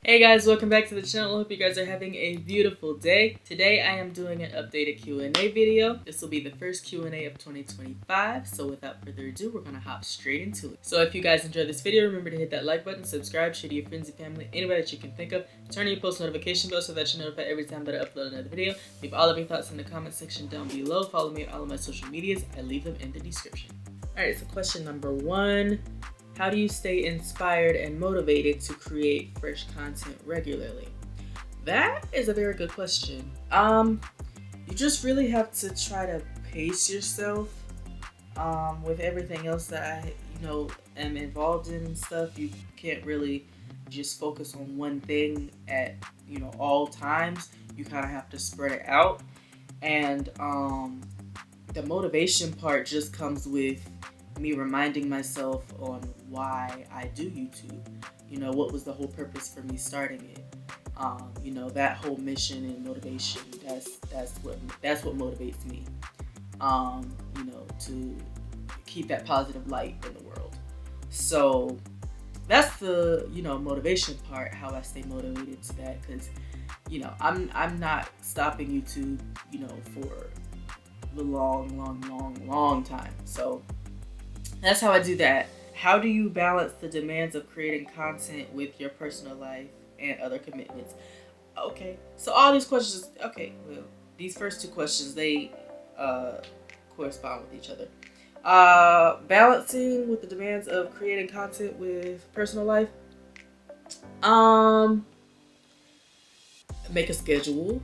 Hey guys, welcome back to the channel. Hope you guys are having a beautiful day. Today I am doing an updated Q&A video. This will be the first Q&A of 2025. So without further ado, we're gonna hop straight into it. So if you guys enjoyed this video, remember to hit that like button, subscribe, share to your friends and family, anybody that you can think of. Turn on your post notification bell so that you're notified every time that I upload another video. Leave all of your thoughts in the comment section down below. Follow me on all of my social medias. I leave them in the description. Alright, so question number 1. How do you stay inspired and motivated to create fresh content regularly? That is a very good question. You just really have to try to pace yourself. With everything else that I, am involved in and stuff, you can't really just focus on one thing at, all times. You kind of have to spread it out. And the motivation part just comes with me reminding myself on why I do YouTube. What was the whole purpose for me starting it? That whole mission and motivation. That's what motivates me. To keep that positive light in the world. So that's the motivation part. How I stay motivated to that, because I'm not stopping YouTube for the long time. So that's how I do that. How do you balance the demands of creating content with your personal life and other commitments? Okay, so all these questions, these first two questions, they correspond with each other. Balancing with the demands of creating content with personal life. Make a schedule.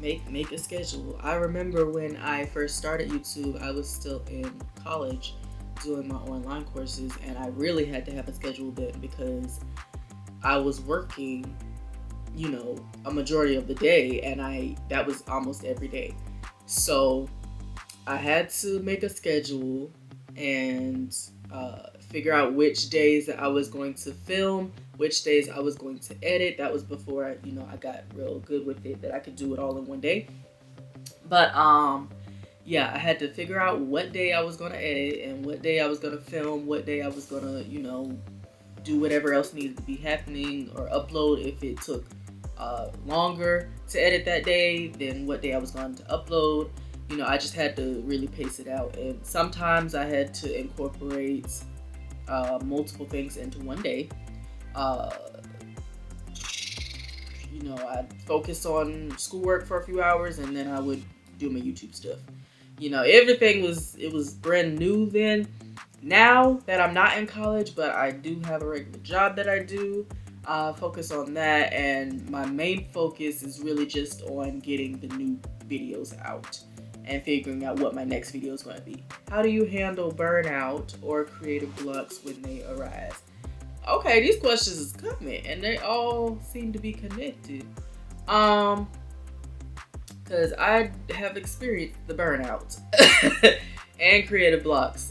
Make a schedule. I remember when I first started YouTube, I was still in college doing my online courses, and I really had to have a schedule then because I was working, a majority of the day, and that was almost every day. So I had to make a schedule and figure out which days that I was going to film, which days I was going to edit. That was before I got real good with it, that I could do it all in one day. But I had to figure out what day I was going to edit and what day I was going to film, what day I was going to, do whatever else needed to be happening or upload if it took longer to edit that day, then what day I was going to upload. I just had to really pace it out. And sometimes I had to incorporate multiple things into one day. I'd focus on schoolwork for a few hours and then I would do my YouTube stuff. Everything was brand new then. Now that I'm not in college, but I do have a regular job that I do, focus on that, and my main focus is really just on getting the new videos out and figuring out what my next video is going to be. How do you handle burnout or creative blocks when they arise? Okay, these questions is coming, and they all seem to be connected. Because I have experienced the burnout and creative blocks.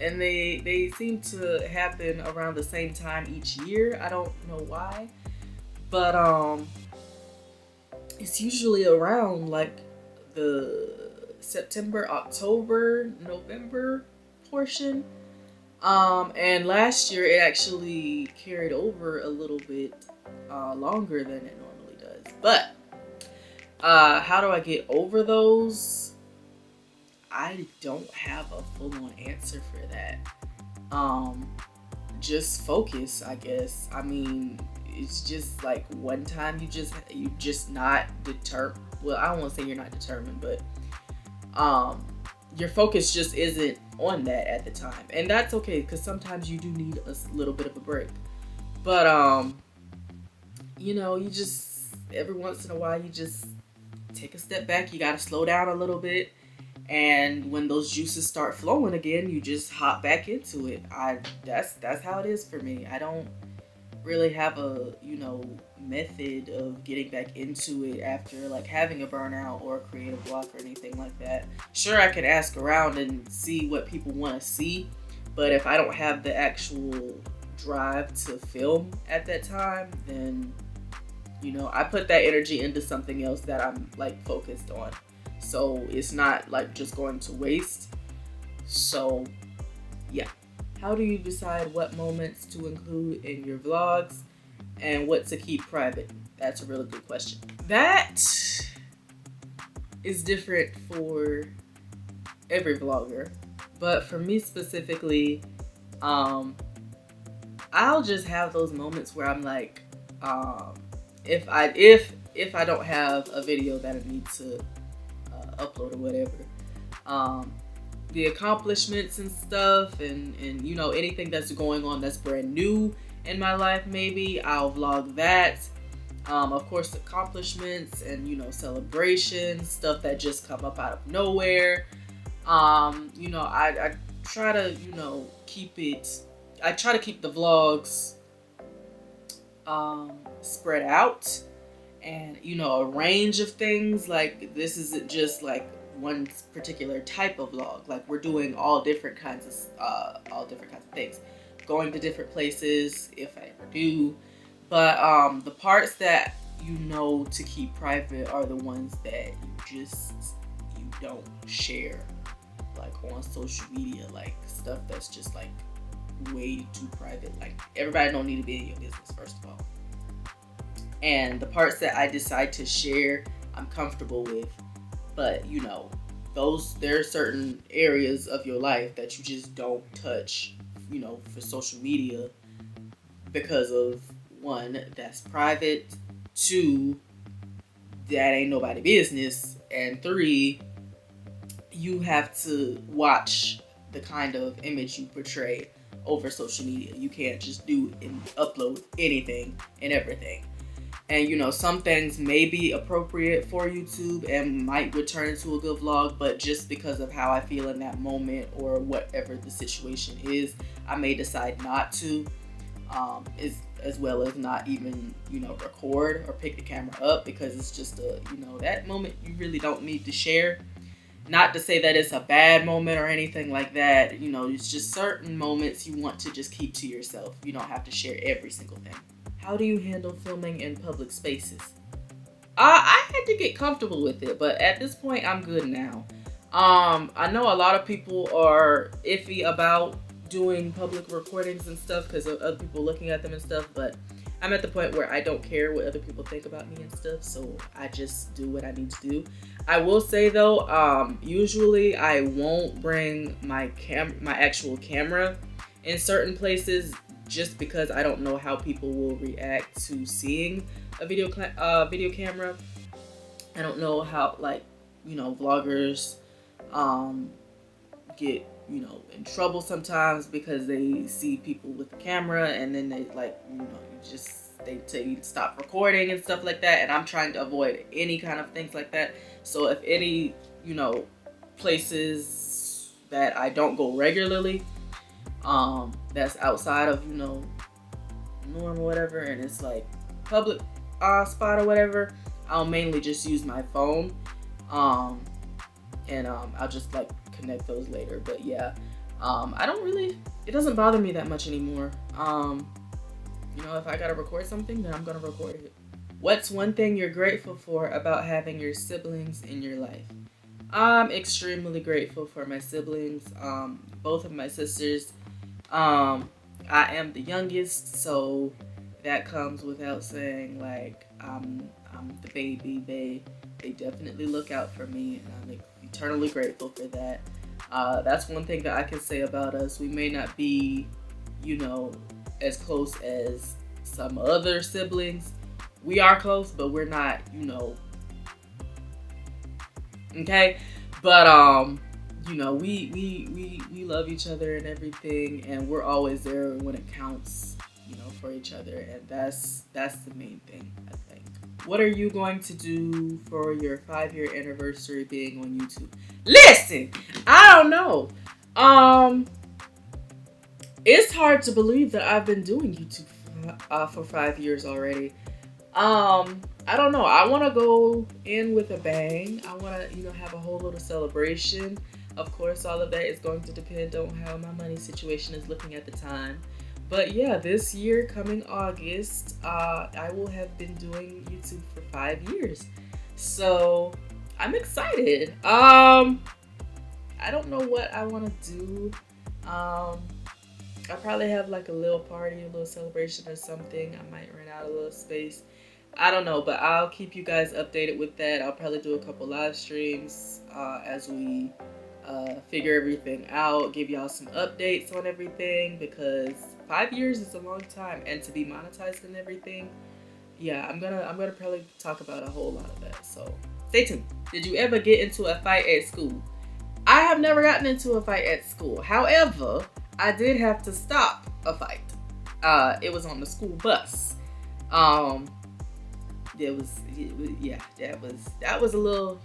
And they seem to happen around the same time each year. I don't know why, but it's usually around like the September, October, November portion. And last year it actually carried over a little bit longer than it normally does. But how do I get over those? I don't have a full-on answer for that. Just focus, I guess. I mean, it's just like one time you just not determined. Well, I don't want to say you're not determined, but your focus just isn't on that at the time, and that's okay because sometimes you do need a little bit of a break. But you just every once in a while you just take a step back. You gotta slow down a little bit. And when those juices start flowing again, you just hop back into it. That's how it is for me. I don't really have a, method of getting back into it after like having a burnout or a creative block or anything like that. Sure, I could ask around and see what people want to see, but if I don't have the actual drive to film at that time, then I put that energy into something else that I'm like focused on. So it's not like just going to waste. So yeah. How do you decide what moments to include in your vlogs and what to keep private? That's a really good question. That is different for every vlogger, but for me specifically, I'll just have those moments where I'm like, if I don't have a video that I need to upload or whatever, the accomplishments and stuff, and you know, anything that's going on that's brand new in my life, maybe I'll vlog that. Of course, accomplishments and, you know, celebrations, stuff that just come up out of nowhere. You know, I try to, you know, I try to keep the vlogs spread out, and, you know, a range of things. Like, this isn't just like one particular type of vlog. Like, we're doing all different kinds of things, going to different places if I ever do. But the parts that you know to keep private are the ones that you don't share, like, on social media, like stuff that's just like way too private. Like, everybody don't need to be in your business, first of all. And the parts that I decide to share, I'm comfortable with. But, you know, there are certain areas of your life that you just don't touch, you know, for social media, because of, one, that's private, two, that ain't nobody business, and three, you have to watch the kind of image you portray over social media. You can't just do and upload anything and everything. And, you know, some things may be appropriate for YouTube and might return into a good vlog, but just because of how I feel in that moment or whatever the situation is, I may decide not to, as well as not even, you know, record or pick the camera up, because it's just you know, that moment you really don't need to share. Not to say that it's a bad moment or anything like that. You know, it's just certain moments you want to just keep to yourself. You don't have to share every single thing. How do you handle filming in public spaces? I had to get comfortable with it, but at this point, I'm good now. I know a lot of people are iffy about doing public recordings and stuff because of other people looking at them and stuff, but I'm at the point where I don't care what other people think about me and stuff, so I just do what I need to do. I will say though, usually I won't bring my actual camera in certain places, just because I don't know how people will react to seeing a video camera. I don't know how, like, you know, vloggers get, you know, in trouble sometimes because they see people with the camera and then they, like, you know, they tell you to stop recording and stuff like that, and I'm trying to avoid any kind of things like that. So if any, you know, places that I don't go regularly, that's outside of, you know, norm or whatever, and it's like public spot or whatever, I'll mainly just use my phone, and I'll just like connect those later. But yeah, it doesn't bother me that much anymore. You know, if I gotta record something, then I'm gonna record it. What's one thing you're grateful for about having your siblings in your life? I'm extremely grateful for my siblings, both of my sisters. I am the youngest, so that comes without saying. Like, I'm the baby. They definitely look out for me, and I'm eternally grateful for that. That's one thing that I can say about us. We may not be, you know, as close as some other siblings. We are close, but we're not, you know, okay? But you know, we love each other and everything, and we're always there when it counts, you know, for each other, and that's the main thing, I think. What are you going to do for your 5-year anniversary being on YouTube? Listen, I don't know. It's hard to believe that I've been doing YouTube for 5 years already. I don't know. I want to go in with a bang. I want to, you know, have a whole little celebration. Of course, all of that is going to depend on how my money situation is looking at the time. But yeah, this year, coming August, I will have been doing YouTube for 5 years. So I'm excited. I don't know what I want to do. I'll probably have like a little party, a little celebration or something. I might rent out a little space. I don't know, but I'll keep you guys updated with that. I'll probably do a couple live streams as we figure everything out, give y'all some updates on everything, because 5 years is a long time, and to be monetized and everything, yeah, I'm gonna probably talk about a whole lot of that. So stay tuned. Did you ever get into a fight at school? I have never gotten into a fight at school. However, I did have to stop a fight. It was on the school bus. That was a little,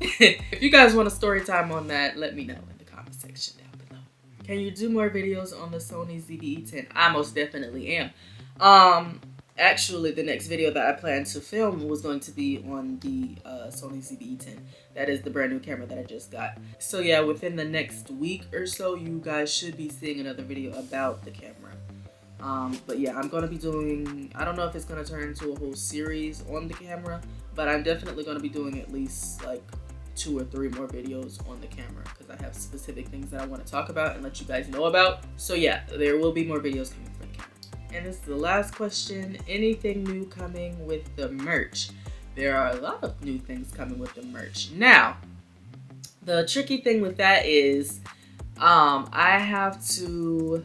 If you guys want a story time on that, let me know in the comment section down below. Can you do more videos on the Sony ZV-E10? I most definitely am. Actually, the next video that I plan to film was going to be on the Sony ZV-E10. That is the brand new camera that I just got. So yeah, within the next week or so, you guys should be seeing another video about the camera. But yeah, I'm going to be doing, I don't know if it's going to turn into a whole series on the camera, but I'm definitely going to be doing at least like 2 or 3 more videos on the camera, because I have specific things that I want to talk about and let you guys know about. So yeah, there will be more videos coming for the camera. And this is the last question. Anything new coming with the merch? There are a lot of new things coming with the merch. Now, the tricky thing with that is I have to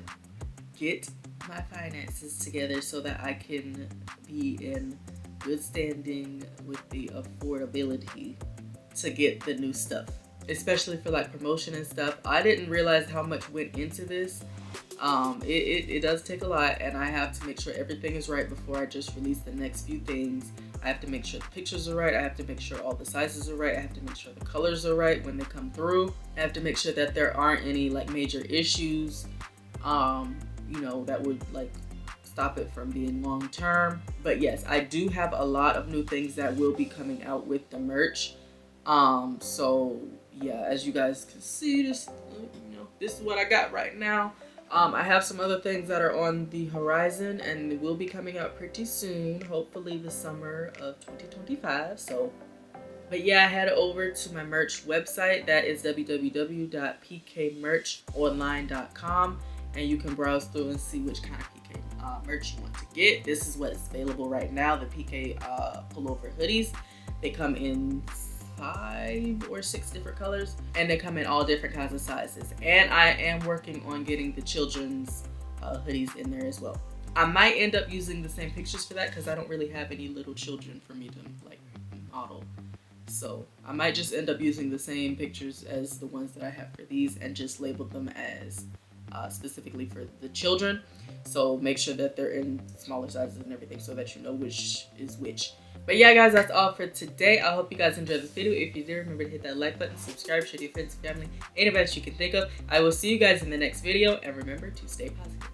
get my finances together so that I can be in good standing with the affordability to get the new stuff, especially for like promotion and stuff. I didn't realize how much went into this. It does take a lot, and I have to make sure everything is right before I just release the next few things. I have to make sure the pictures are right. I have to make sure all the sizes are right. I have to make sure the colors are right when they come through. I have to make sure that there aren't any like major issues that would like stop it from being long term. But yes, I do have a lot of new things that will be coming out with the merch. So yeah, as you guys can see, this is what I got right now. I have some other things that are on the horizon, and they will be coming out pretty soon, hopefully the summer of 2025. But yeah, head over to my merch website. That is www.pkmerchonline.com, and you can browse through and see which kind of PK merch you want to get. This is what is available right now, the PK pullover hoodies. They come in 5 or 6 different colors, and they come in all different kinds of sizes. And I am working on getting the children's hoodies in there as well. I might end up using the same pictures for that, because I don't really have any little children for me to like model. So I might just end up using the same pictures as the ones that I have for these, and just label them as specifically for the children. So make sure that they're in smaller sizes and everything, so that you know which is which. But yeah, guys, that's all for today. I hope you guys enjoyed this video. If you did, remember to hit that like button, subscribe, share to your friends and family, anybody that you can think of. I will see you guys in the next video, and remember to stay positive.